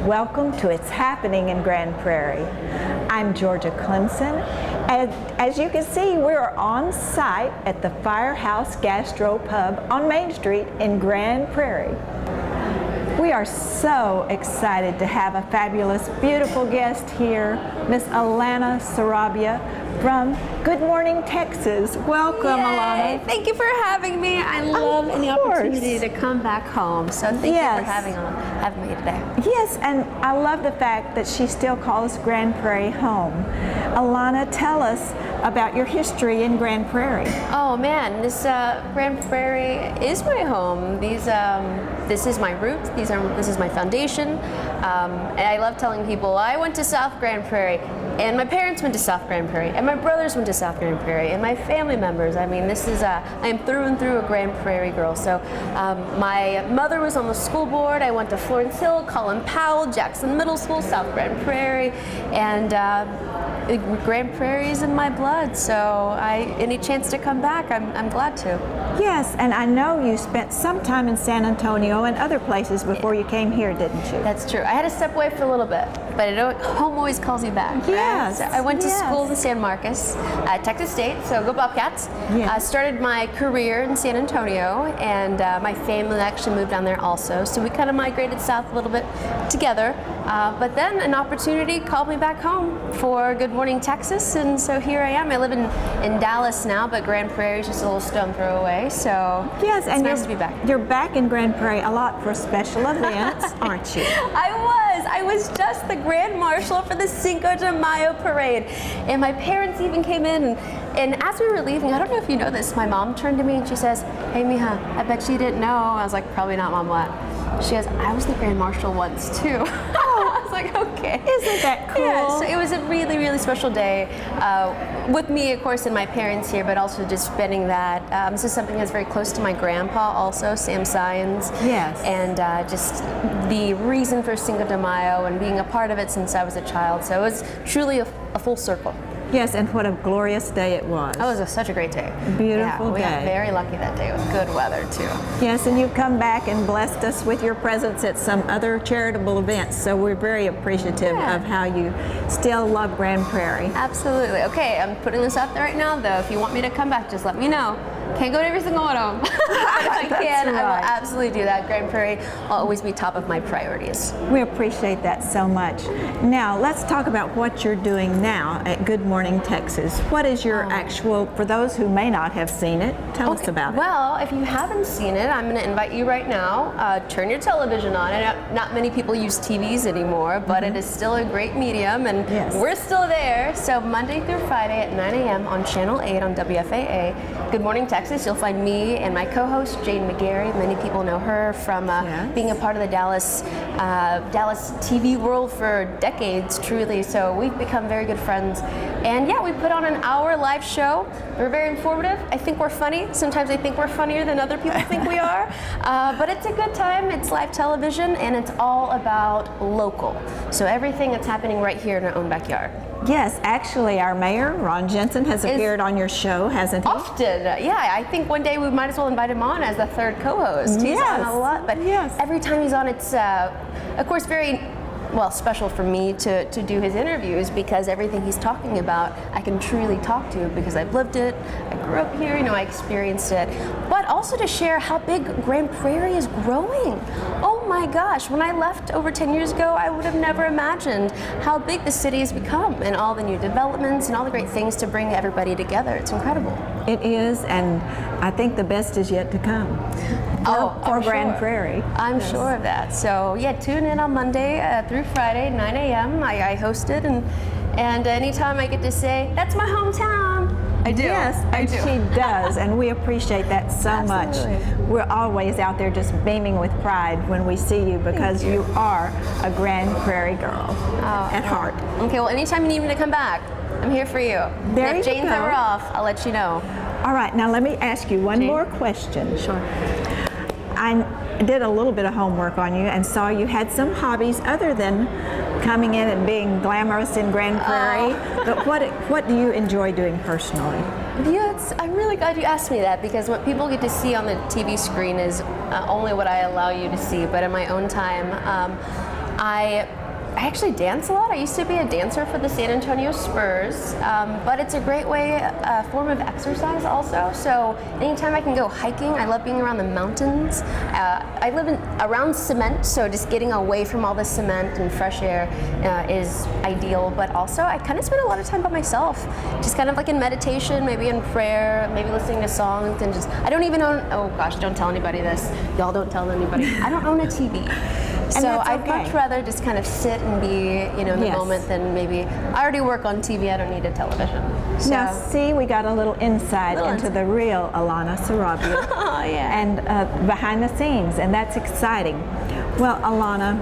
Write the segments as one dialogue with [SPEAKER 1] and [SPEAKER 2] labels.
[SPEAKER 1] Welcome to It's Happening in Grand Prairie. I'm Georgia Clemson. As you can see, we're on site at the Firehouse Gastro Pub on Main Street in Grand Prairie. We are so excited to have a fabulous, beautiful guest here, Miss Alana Sarabia from Good Morning, Texas. Welcome,
[SPEAKER 2] Yay.
[SPEAKER 1] Alana.
[SPEAKER 2] Thank you for having me. I love any opportunity to come back home. So thank you for having me today.
[SPEAKER 1] Yes, and I love the fact that she still calls Grand Prairie home. Alana, tell us about your history in Grand Prairie.
[SPEAKER 2] Oh man, this Grand Prairie is my home. This is my roots. This is my foundation. And I love telling people I went to South Grand Prairie, and my parents went to South Grand Prairie, and my brothers went to South Grand Prairie, and my family members. I mean, I am through and through a Grand Prairie girl. So my mother was on the school board. I went to Florence Hill, Colin Powell, Jackson Middle School, South Grand Prairie, and Grand Prairie is in my blood. So any chance to come back, I'm glad to.
[SPEAKER 1] Yes, and I know you spent some time in San Antonio and other places before you came here, didn't you?
[SPEAKER 2] That's true. I had to step away for a little bit, but home always calls you back.
[SPEAKER 1] Yes.
[SPEAKER 2] Right? So I went to school in San Marcos, Texas State, so go Bobcats.
[SPEAKER 1] Yes.
[SPEAKER 2] I started my career in San Antonio, and my family actually moved down there also, so we kind of migrated south a little bit together. But then an opportunity called me back home for Good Morning, Texas, and so here I am. I live in Dallas now, but Grand Prairie is just a little stone throw away, so
[SPEAKER 1] yes,
[SPEAKER 2] it's nice to be back.
[SPEAKER 1] You're back in Grand Prairie a lot for special events, aren't you?
[SPEAKER 2] I was just the Grand Marshal for the Cinco de Mayo parade, and my parents even came in, and as we were leaving, I don't know if you know this, my mom turned to me and she says, "Hey mija, I bet you didn't know." I was like, "Probably not, Mom, what?" She goes, "I was the Grand Marshal once too." I was like, okay.
[SPEAKER 1] Isn't that cool?
[SPEAKER 2] Yeah, so it was a really, really special day with me, of course, and my parents here, but also just spending that. This is something that's very close to my grandpa also, Sam Science.
[SPEAKER 1] Yes.
[SPEAKER 2] And just the reason for Cinco de Mayo and being a part of it since I was a child. So it was truly a full circle.
[SPEAKER 1] Yes, and what a glorious day it was.
[SPEAKER 2] It was such a great day.
[SPEAKER 1] Beautiful day.
[SPEAKER 2] We got very lucky that day with good weather too.
[SPEAKER 1] Yes, and you've come back and blessed us with your presence at some other charitable events, so we're very appreciative of how you still love Grand Prairie.
[SPEAKER 2] Absolutely. Okay, I'm putting this out there right now though. If you want me to come back, just let me know. Can't go to every single one of them. But if I can, I will absolutely do that. Grand Prairie will always be top of my priorities.
[SPEAKER 1] We appreciate that so much. Now, let's talk about what you're doing now at Good Morning, Texas. What is your actual, for those who may not have seen it, tell us about it.
[SPEAKER 2] Well, if you haven't seen it, I'm going to invite you right now. Turn your television on. I know not many people use TVs anymore, but it is still a great medium, and we're still there. So Monday through Friday at 9 a.m. on Channel 8 on WFAA, Good Morning, Texas. You'll find me and my co-host Jane McGarry. Many people know her from being a part of the Dallas TV world for decades, truly. So we've become very good friends. And yeah, we put on an hour live show. We're very informative. I think we're funny. Sometimes I think we're funnier than other people think we are. But it's a good time. It's live television, and it's all about local. So everything that's happening right here in our own backyard.
[SPEAKER 1] Yes, actually, our mayor, Ron Jensen, has appeared on your show, hasn't he?
[SPEAKER 2] Often, yeah. I think one day we might as well invite him on as the third co-host. He's on a lot, but every time he's on, it's, of course, very special for me to do his interviews, because everything he's talking about I can truly talk to because I've lived it, I grew up here, I experienced it, but also to share how big Grand Prairie is growing. Oh my gosh, when I left over 10 years ago, I would have never imagined how big the city has become, and all the new developments and all the great things to bring everybody together. It's incredible.
[SPEAKER 1] It is, and I think the best is yet to come for Grand Prairie.
[SPEAKER 2] I'm sure of that. So yeah, tune in on Monday through Friday, 9 a.m. I host it, and anytime I get to say, that's my hometown, I do.
[SPEAKER 1] Yes,
[SPEAKER 2] I do.
[SPEAKER 1] She does, and we appreciate that so much. We're always out there just beaming with pride when we see you, because you are a Grand Prairie girl at heart.
[SPEAKER 2] Okay, well, anytime you need me to come back, I'm here for you.
[SPEAKER 1] There
[SPEAKER 2] if Jane's ever off, I'll let you know.
[SPEAKER 1] All right, now let me ask you one more question.
[SPEAKER 2] Sure.
[SPEAKER 1] I did a little bit of homework on you and saw you had some hobbies other than coming in and being glamorous in Grand Prairie. But what do you enjoy doing personally?
[SPEAKER 2] Yeah, I'm really glad you asked me that, because what people get to see on the TV screen is only what I allow you to see. But in my own time, I actually dance a lot. I used to be a dancer for the San Antonio Spurs, but it's a great form of exercise also. So anytime I can go hiking, I love being around the mountains. I live around cement, so just getting away from all the cement and fresh air is ideal. But also, I kind of spend a lot of time by myself, just kind of like in meditation, maybe in prayer, maybe listening to songs, and just, I don't even own, oh gosh, don't tell anybody this. Y'all don't tell anybody. I don't own a TV. So I'd much rather just kind of sit and be, in the moment than maybe, I already work on TV, I don't need a television. So.
[SPEAKER 1] Now see, we got a little insight into the real Alana Sarabia.
[SPEAKER 2] Oh, yeah.
[SPEAKER 1] And behind the scenes, and that's exciting. Well, Alana,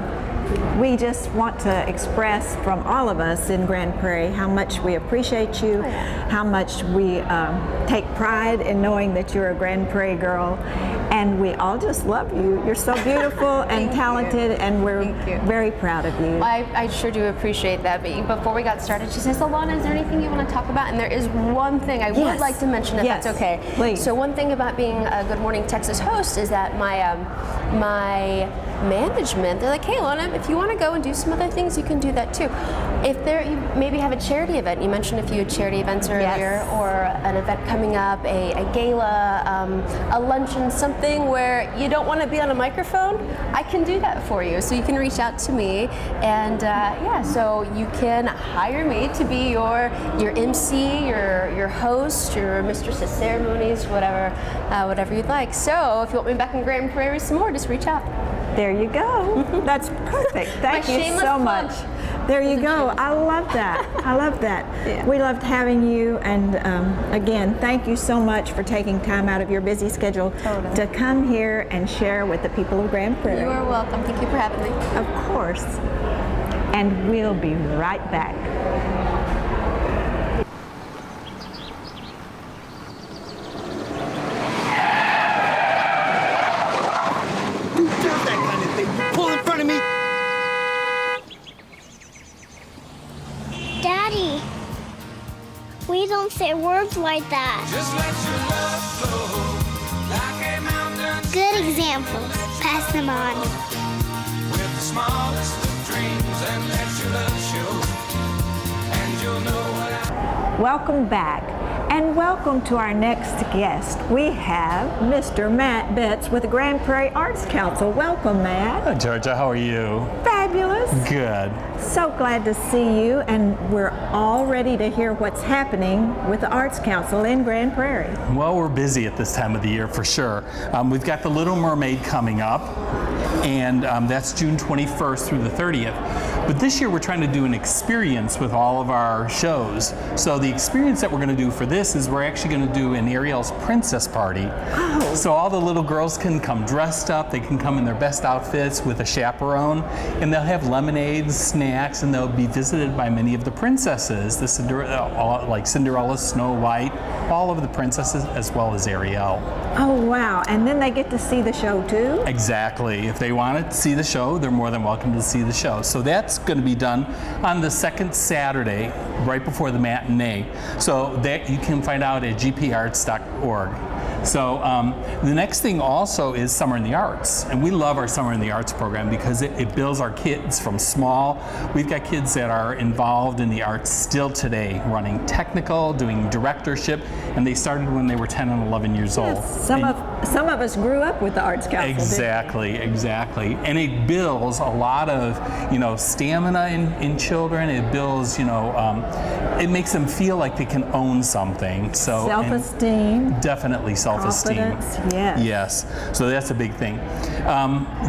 [SPEAKER 1] we just want to express from all of us in Grand Prairie how much we appreciate you, how much we take pride in knowing that you're a Grand Prairie girl, and we all just love you. You're so beautiful and talented, and we're very proud of you.
[SPEAKER 2] I sure do appreciate that, but before we got started, she says, Alana, is there anything you want to talk about? And there is one thing I would like to mention, if that's okay.
[SPEAKER 1] Please.
[SPEAKER 2] So one thing about being a Good Morning Texas host is that my management, they're like, hey Alana, if you want to go and do some other things, you can do that too. If you maybe have a charity event, you mentioned a few charity events earlier, or an event coming up, a gala, a luncheon, something where you don't want to be on a microphone, I can do that for you. So you can reach out to me, and so you can hire me to be your MC, your host, your mistress of ceremonies, whatever you'd like. So if you want me back in Grand Prairie some more, just reach out.
[SPEAKER 1] There you go. That's perfect. Thank you so much. There you go. I love that. I love that. Yeah. We loved having you, and again, thank you so much for taking time out of your busy schedule to come here and share with the people of Grand Prairie.
[SPEAKER 2] You are welcome. Thank you for having me.
[SPEAKER 1] Of course. And we'll be right back.
[SPEAKER 3] Daddy, we don't say words like that. Good example. Pass them on. With the smallest of dreams and let your love show. And you'll know what
[SPEAKER 1] Welcome back. And welcome to our next guest. We have Mr. Matt Betts with the Grand Prairie Arts Council. Welcome, Matt.
[SPEAKER 4] Hi, Georgia. How are you?
[SPEAKER 1] Fabulous.
[SPEAKER 4] Good.
[SPEAKER 1] So glad to see you, and we're all ready to hear what's happening with the Arts Council in Grand Prairie.
[SPEAKER 4] Well, we're busy at this time of the year for sure. We've got the Little Mermaid coming up, and that's June 21st through the 30th. But this year we're trying to do an experience with all of our shows. So the experience that we're going to do for this is we're actually going to do an Ariel's Princess Party. Oh. So all the little girls can come dressed up, they can come in their best outfits with a chaperone, and they'll have lemonades, snacks, and they'll be visited by many of the princesses, the Cinderella, Snow White, all of the princesses, as well as Ariel.
[SPEAKER 1] Oh wow, and then they get to see the show too?
[SPEAKER 4] Exactly. If they want to see the show, they're more than welcome to see the show. So that's going to be done on the second Saturday, right before the matinee. So that you can find out at gparts.org. So the next thing also is Summer in the Arts, and we love our Summer in the Arts program because it builds our kids from small. We've got kids that are involved in the arts still today, running technical, doing directorship, and they started when they were 10 and 11 years old.
[SPEAKER 1] Some of us grew up with the Arts Council.
[SPEAKER 4] Exactly, and it builds a lot of stamina in children. It builds it makes them feel like they can own something. So
[SPEAKER 1] self-esteem.
[SPEAKER 4] Definitely self-esteem.
[SPEAKER 1] Confidence, yes.
[SPEAKER 4] Yes, so that's a big thing.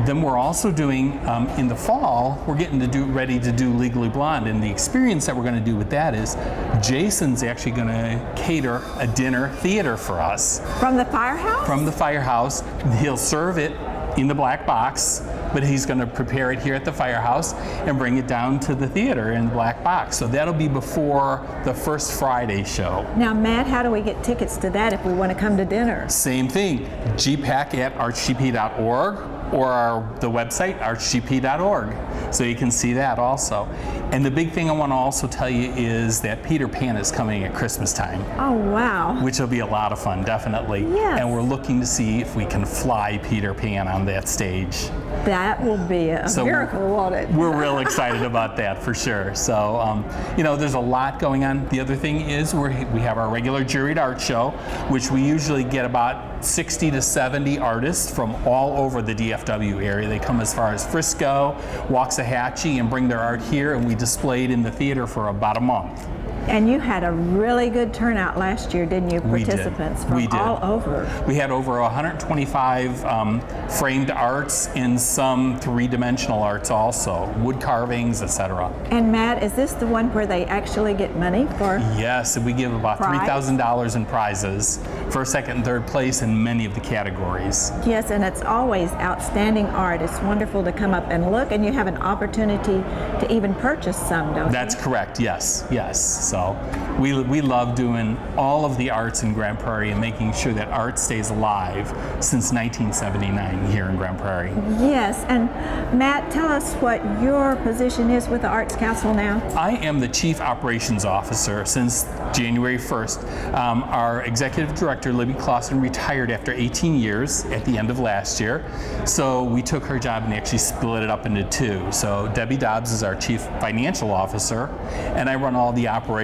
[SPEAKER 4] Then we're also doing, in the fall, we're getting ready to do Legally Blonde, and the experience that we're going to do with that is Jason's actually going to cater a dinner theater for us.
[SPEAKER 1] From the firehouse? From the
[SPEAKER 4] firehouse. He'll serve it in the black box, but he's going to prepare it here at the firehouse and bring it down to the theater in the black box. So that'll be before the first Friday show.
[SPEAKER 1] Now, Matt, how do we get tickets to that if we want to come to dinner?
[SPEAKER 4] Same thing, gpac@archgp.org. or the website, artsgp.org. So you can see that also. And the big thing I want to also tell you is that Peter Pan is coming at Christmas time.
[SPEAKER 1] Oh, wow.
[SPEAKER 4] Which will be a lot of fun, definitely.
[SPEAKER 1] Yes.
[SPEAKER 4] And we're looking to see if we can fly Peter Pan on that stage.
[SPEAKER 1] That will be a miracle, won't it?
[SPEAKER 4] We're real excited about that for sure. So, you know, there's a lot going on. The other thing is we have our regular juried art show, which we usually get about 60 to 70 artists from all over the DFW area. They come as far as Frisco, Waxahachie, and bring their art here, and we display it in the theater for about a month.
[SPEAKER 1] And you had a really good turnout last year, didn't you? Participants from all over.
[SPEAKER 4] We had over 125 framed arts and some three-dimensional arts also, wood carvings, etc.
[SPEAKER 1] And Matt, is this the one where they actually get money for?
[SPEAKER 4] Yes, we give about $3,000 in prizes, first, second, and third place in many of the categories.
[SPEAKER 1] Yes, and it's always outstanding art. It's wonderful to come up and look, and you have an opportunity to even purchase some, don't you?
[SPEAKER 4] That's correct, yes, yes. So we love doing all of the arts in Grand Prairie and making sure that art stays alive since 1979 here in Grand Prairie.
[SPEAKER 1] Yes, and Matt, tell us what your position is with the Arts Council now.
[SPEAKER 4] I am the Chief Operations Officer since January 1st. Our Executive Director, Libby Clausen, retired after 18 years at the end of last year. So we took her job and actually split it up into two. So Debbie Dobbs is our Chief Financial Officer, and I run all the operations.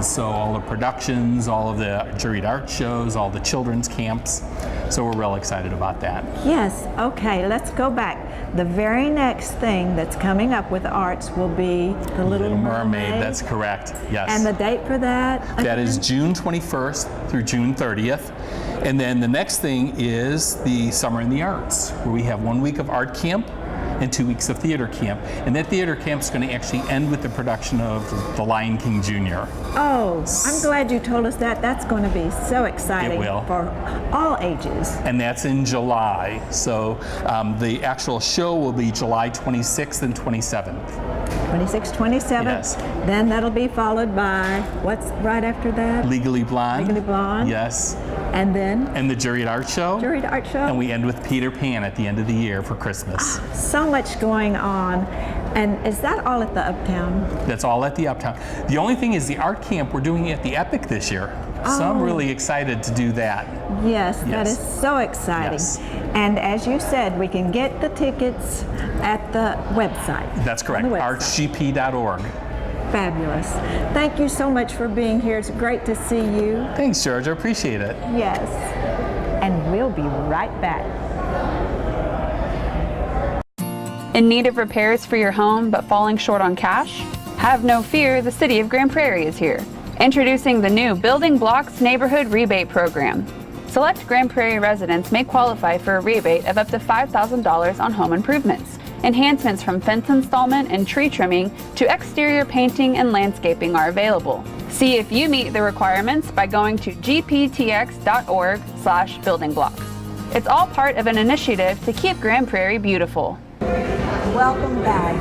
[SPEAKER 4] So all the productions, all of the juried art shows, all the children's camps. So we're real excited about that.
[SPEAKER 1] Yes, okay, let's go back. The very next thing that's coming up with the arts will be The Little Mermaid.
[SPEAKER 4] That's correct, yes.
[SPEAKER 1] And the date for that?
[SPEAKER 4] That is June 21st through June 30th. And then the next thing is the Summer in the Arts, where we have 1 week of art camp and 2 weeks of theater camp. And that theater camp is going to actually end with the production of The Lion King Jr.
[SPEAKER 1] Oh, I'm glad you told us that. That's going to be so exciting for all ages.
[SPEAKER 4] And that's in July. So the actual show will be July 26th and 27th.
[SPEAKER 1] 26th, 27th.
[SPEAKER 4] Yes.
[SPEAKER 1] Then that'll be followed by, what's right after that?
[SPEAKER 4] Legally Blonde.
[SPEAKER 1] Legally Blonde.
[SPEAKER 4] Yes.
[SPEAKER 1] And then?
[SPEAKER 4] And the Juried Art Show.
[SPEAKER 1] Juried Art Show.
[SPEAKER 4] And we end with Peter Pan at the end of the year for Christmas.
[SPEAKER 1] So much going on. And is that all at the Uptown?
[SPEAKER 4] That's all at the Uptown. The only thing is the art camp, we're doing it at the Epic this year. So I'm really excited to do that.
[SPEAKER 1] Yes, that is so exciting.
[SPEAKER 4] Yes.
[SPEAKER 1] And as you said, we can get the tickets at the website.
[SPEAKER 4] That's correct, artsgp.org.
[SPEAKER 1] Fabulous. Thank you so much for being here. It's great to see you.
[SPEAKER 4] Thanks, George. I appreciate it.
[SPEAKER 1] Yes. And we'll be right back.
[SPEAKER 5] In need of repairs for your home but falling short on cash? Have no fear, the City of Grand Prairie is here. Introducing the new Building Blocks Neighborhood Rebate Program. Select Grand Prairie residents may qualify for a rebate of up to $5,000 on home improvements. Enhancements from fence installment and tree trimming to exterior painting and landscaping are available. See if you meet the requirements by going to gptx.org/buildingblock. It's all part of an initiative to keep Grand Prairie beautiful.
[SPEAKER 1] Welcome back.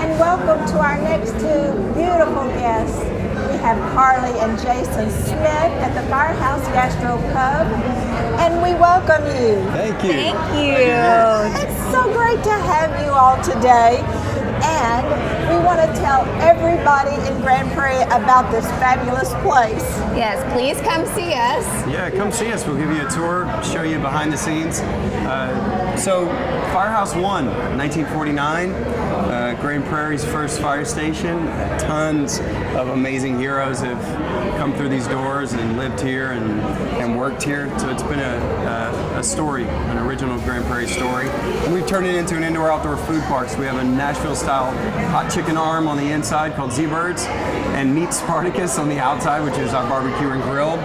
[SPEAKER 1] And welcome to our next two beautiful guests. We have Carly and Jason Smith at the Firehouse Gastro Pub, and we welcome you.
[SPEAKER 6] Thank you.
[SPEAKER 1] Thank you. It's so great to have you all today, and we want to tell everybody in Grand Prairie about this fabulous place.
[SPEAKER 2] Yes, please come see us.
[SPEAKER 6] Yeah, come see us. We'll give you a tour, show you behind the scenes. So, Firehouse 1, 1949, Grand Prairie's first fire station. Tons of amazing heroes have come through these doors and lived here and worked here. So it's been a story, an original Grand Prairie story. And we've turned it into an indoor-outdoor food park. So we have a Nashville-style hot chicken arm on the inside called Z-Birds, and Meat Spartacus on the outside, which is our barbecue and grill,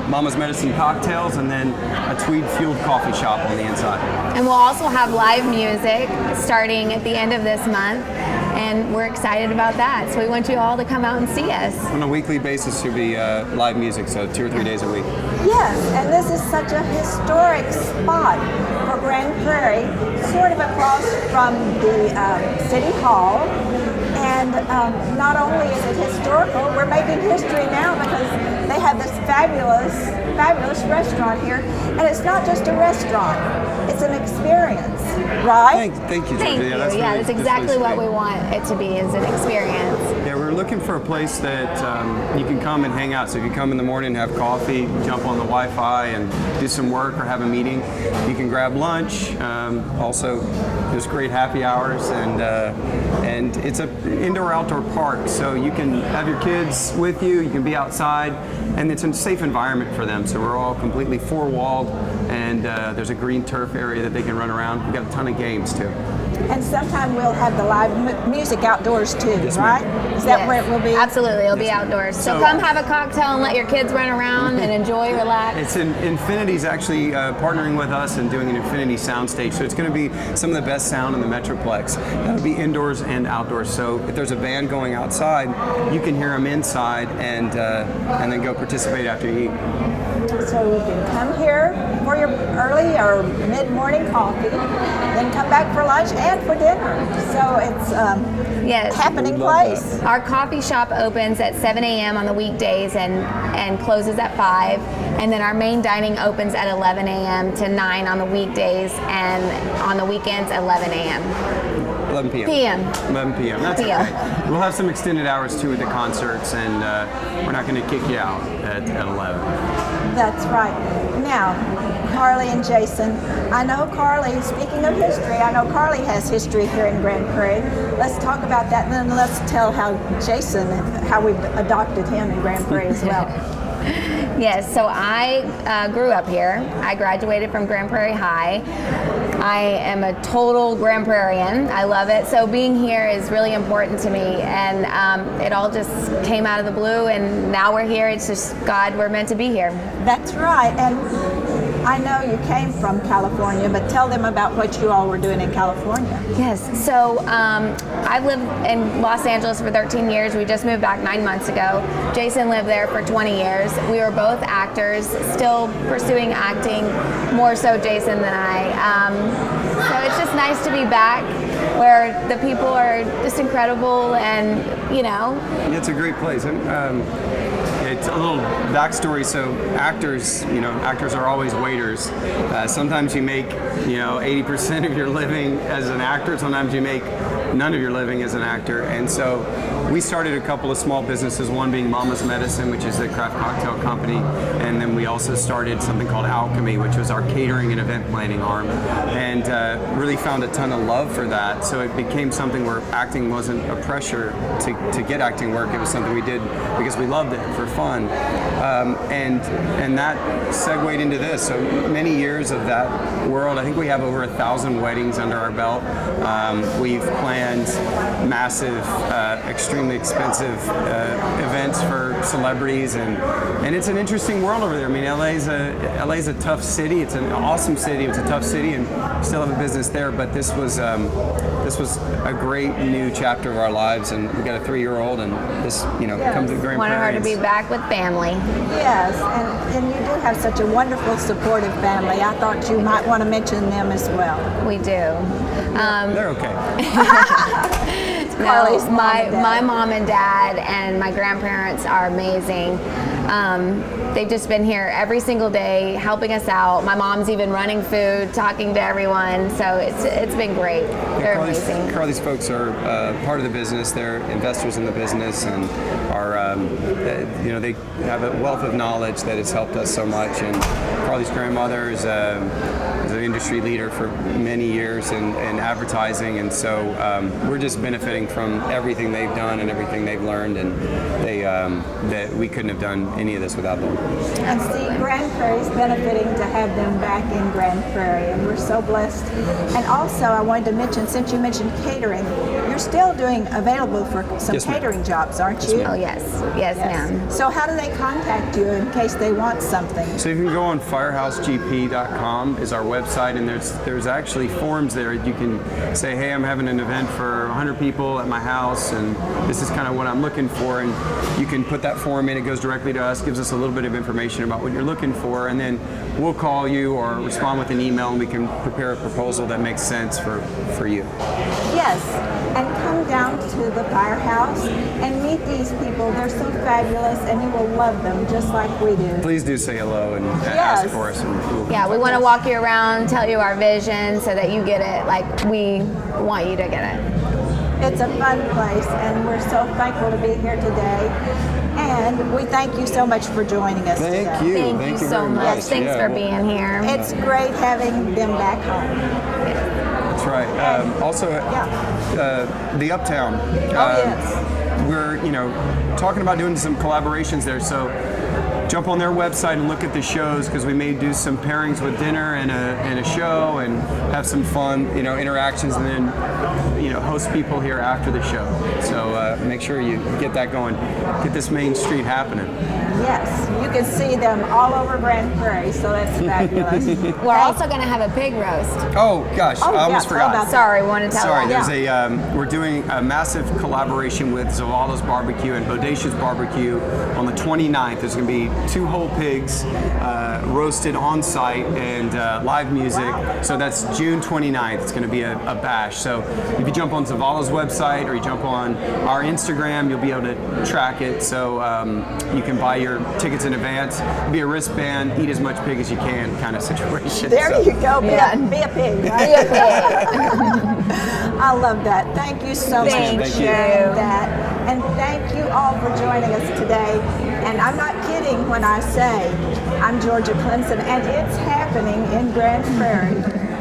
[SPEAKER 6] Mama's Medicine cocktails, and then a tweed-fueled coffee shop on the inside.
[SPEAKER 7] And we'll also have live music starting at the end of this month, and we're excited about that. So we want you all to come out and see us.
[SPEAKER 6] On a weekly basis, there'll be live music, so 2 or 3 days a week.
[SPEAKER 1] Yes, and this is such a historic spot for Grand Prairie, sort of across from the City Hall. And not only is it historical, we're making history now because they have this fabulous fabulous restaurant here, and it's not just a restaurant, it's an experience, right?
[SPEAKER 6] Thank you,
[SPEAKER 7] Thank
[SPEAKER 6] Georgia.
[SPEAKER 7] you.
[SPEAKER 6] That's
[SPEAKER 7] Yeah,
[SPEAKER 6] really-
[SPEAKER 7] that's exactly
[SPEAKER 6] really
[SPEAKER 7] what
[SPEAKER 6] sweet.
[SPEAKER 7] we want it to be, is an experience.
[SPEAKER 6] Yeah, we're looking for a place that you can come and hang out. So if you come in the morning, have coffee, jump on the Wi-Fi and do some work or have a meeting, you can grab lunch. Also, there's great happy hours, and it's an indoor-outdoor park, so you can have your kids with you, you can be outside, and it's a safe environment for them. So we're all completely four-walled, and there's a green turf area that they can run around. We've got a ton of games, too.
[SPEAKER 1] And sometime we'll have the live music outdoors too,
[SPEAKER 6] Yes, ma'am.
[SPEAKER 1] right? Is that
[SPEAKER 7] Yes,
[SPEAKER 1] where it will be?
[SPEAKER 7] Absolutely, it'll be outdoors. So come have a cocktail and let your kids run around and enjoy, relax.
[SPEAKER 6] It's Infinity's actually partnering with us and doing an Infinity soundstage. So it's going to be some of the best sound in the Metroplex. That'll be indoors and outdoors. So if there's a band going outside, you can hear them inside and then go participate after you eat.
[SPEAKER 1] So you can come here for your early or mid-morning coffee, then come back for lunch and for dinner. So it's
[SPEAKER 7] Yes.
[SPEAKER 1] happening
[SPEAKER 6] We love
[SPEAKER 1] place.
[SPEAKER 7] Our coffee shop opens at 7 a.m. on the weekdays and closes at 5. And then our main dining opens at 11 a.m. to 9 on the weekdays, and on the weekends 11 a.m.
[SPEAKER 6] 11 p.m.
[SPEAKER 7] p.m.
[SPEAKER 6] 11 p.m. That's
[SPEAKER 7] PM.
[SPEAKER 6] okay. We'll have some extended hours too with the concerts, and we're not going to kick you out at 11.
[SPEAKER 1] That's right. Now, Carly and Jason, I know Carly, speaking of history, I know Carly has history here in Grand Prairie. Let's talk about that, and then let's tell how Jason, how we've adopted him in Grand Prairie as well.
[SPEAKER 7] Yes, so I grew up here. I graduated from Grand Prairie High. I am a total Grand Prairian. I love it. So being here is really important to me, and it all just came out of the blue, and now we're here. It's just God, we're meant to be here.
[SPEAKER 1] That's right. And I know you came from California, but tell them about what you all were doing in California.
[SPEAKER 7] Yes, so I've lived in Los Angeles for 13 years. We just moved back 9 months ago. Jason lived there for 20 years. We were both actors, still pursuing acting, more so Jason than I. So it's just nice to be back where the people are just incredible, and
[SPEAKER 6] Yeah, it's a great place. It's a little backstory. So actors are always waiters. Sometimes you make 80% of your living as an actor. Sometimes you make none of your living as an actor. And so we started a couple of small businesses, one being Mama's Medicine, which is a craft cocktail company, and then we also started something called Alchemy, which was our catering and event planning arm, and really found a ton of love for that. So it became something where acting wasn't a pressure to get acting work. It was something we did because we loved it for fun, and that segued into this. So many years of that world. I think we have over 1,000 weddings under our belt. We've planned massive, extremely expensive events for celebrities, and it's an interesting world over there. I mean, LA's a tough city. It's an awesome city. It's a tough city, and we still have a business there. But this was a great new chapter of our lives, and we got a 3-year-old, and this comes to Grand
[SPEAKER 7] wanted her
[SPEAKER 6] Prairie.
[SPEAKER 7] to be back with family.
[SPEAKER 1] Yes, and you do have such a wonderful, supportive family. I thought you might want to mention them as well.
[SPEAKER 7] We do.
[SPEAKER 6] They're okay.
[SPEAKER 1] Carly's mom
[SPEAKER 7] my
[SPEAKER 1] and dad.
[SPEAKER 7] my mom and dad and my grandparents are amazing. They've just been here every single day, helping us out. My mom's even running food, talking to everyone. So it's been great. They're amazing.
[SPEAKER 6] Carly's folks are part of the business. They're investors in the business, and are they have a wealth of knowledge that has helped us so much. And Carly's grandmother is an industry leader for many years in advertising, and so we're just benefiting from everything they've done and everything they've learned, and that we couldn't have done any of this without them.
[SPEAKER 1] And see, Grand Prairie's benefiting to have them back in Grand Prairie, and we're so blessed. And also, I wanted to mention, since you mentioned catering, you're still doing available for some
[SPEAKER 6] Yes, ma'am.
[SPEAKER 1] catering jobs, aren't you?
[SPEAKER 7] Oh yes, ma'am.
[SPEAKER 1] So how do they contact you in case they want something?
[SPEAKER 6] So you can go on firehousegp.com is our website, and there's actually forms there. You can say, hey, I'm having an event for 100 people at my house, and this is kind of what I'm looking for, and you can put that form in. It goes directly to us, gives us a little bit of information about what you're looking for, and then we'll call you or respond with an email, and we can prepare a proposal that makes sense for you.
[SPEAKER 1] Yes, and come down to the firehouse and meet these people. They're so fabulous, and you will love them just like we do.
[SPEAKER 6] Please do say hello and
[SPEAKER 1] Yes.
[SPEAKER 6] ask for us. And
[SPEAKER 7] Yeah, we want to walk you around, tell you our vision so that you get it like we want you to get it.
[SPEAKER 1] It's a fun place, and we're so thankful to be here today. And we thank you so much for joining us today.
[SPEAKER 6] Thank you.
[SPEAKER 7] Thank you so
[SPEAKER 6] very
[SPEAKER 7] much. Thanks
[SPEAKER 6] Yeah,
[SPEAKER 7] for
[SPEAKER 6] well,
[SPEAKER 7] being here.
[SPEAKER 1] It's great having them back home.
[SPEAKER 6] That's right. Also, the Uptown.
[SPEAKER 1] Yes.
[SPEAKER 6] We're talking about doing some collaborations there. So jump on their website and look at the shows, because we may do some pairings with dinner and a show and have some fun interactions, and then host people here after the show. So make sure you get that going. Get this Main Street happening.
[SPEAKER 1] Yes, you can see them all over Grand Prairie, so that's fabulous.
[SPEAKER 7] We're also going to have a pig roast.
[SPEAKER 6] Oh gosh, I almost forgot.
[SPEAKER 7] Sorry, we want to tell
[SPEAKER 6] Sorry,
[SPEAKER 7] you.
[SPEAKER 6] there's we're doing a massive collaboration with Zavala's Barbecue and Bodacious Barbecue on the 29th. There's going to be 2 whole pigs roasted on site and live music.
[SPEAKER 1] Wow.
[SPEAKER 6] So that's June 29th. It's going to be a bash. So if you jump on Zavala's website or you jump on our Instagram, you'll be able to track it. So you can buy your tickets in advance. Be a wristband, eat as much pig as you can kind of situation.
[SPEAKER 1] There
[SPEAKER 6] So-
[SPEAKER 1] you go. Be a pig, right? I love that. Thank you so much
[SPEAKER 6] Thank
[SPEAKER 1] for
[SPEAKER 6] you.
[SPEAKER 1] sharing that. And thank you all for joining us today. And I'm not kidding when I say I'm Georgia Clemson, and it's happening in Grand Prairie.